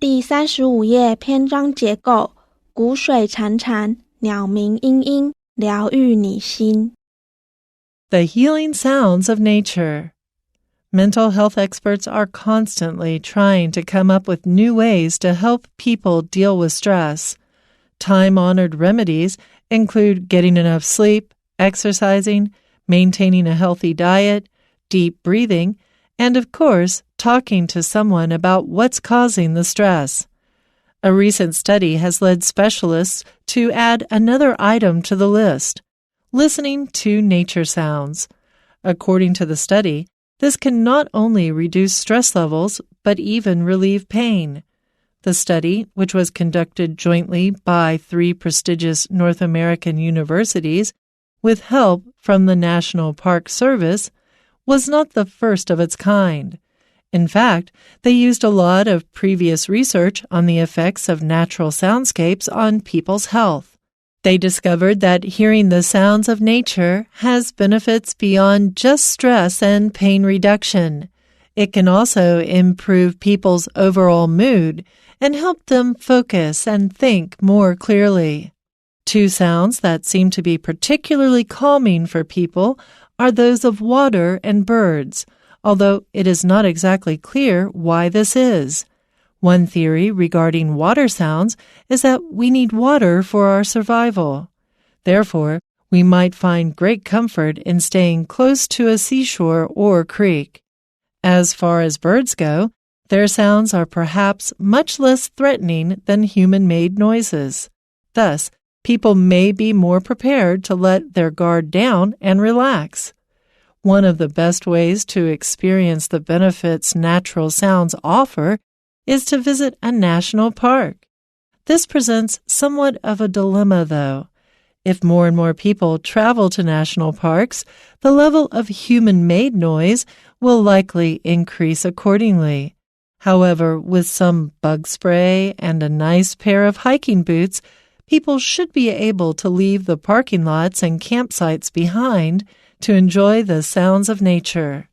第35页篇章结构，谷水潺潺，鸟鸣嘤嘤，疗愈你心。The healing sounds of nature. Mental health experts are constantly trying to come up with new ways to help people deal with stress. Time-honored remedies include getting enough sleep, exercising, maintaining a healthy diet, deep breathing, and of course, talking to someone about what's causing the stress. A recent study has led specialists to add another item to the list, listening to nature sounds. According to the study, this can not only reduce stress levels, but even relieve pain. The study, which was conducted jointly by 3 prestigious North American universities with help from the National Park Service, was not the first of its kind. In fact, they used a lot of previous research on the effects of natural soundscapes on people's health. They discovered that hearing the sounds of nature has benefits beyond just stress and pain reduction. It can also improve people's overall mood and help them focus and think more clearly. 2 sounds that seem to be particularly calming for people are those of water and birds, although it is not exactly clear why this is. One theory regarding water sounds is that we need water for our survival. Therefore, we might find great comfort in staying close to a seashore or creek. As far as birds go, their sounds are perhaps much less threatening than human-made noises. Thus, people may be more prepared to let their guard down and relax. One of the best ways to experience the benefits natural sounds offer is to visit a national park. This presents somewhat of a dilemma, though. If more and more people travel to national parks, the level of human-made noise will likely increase accordingly. However, with some bug spray and a nice pair of hiking boots, people should be able to leave the parking lots and campsites behind to enjoy the sounds of nature.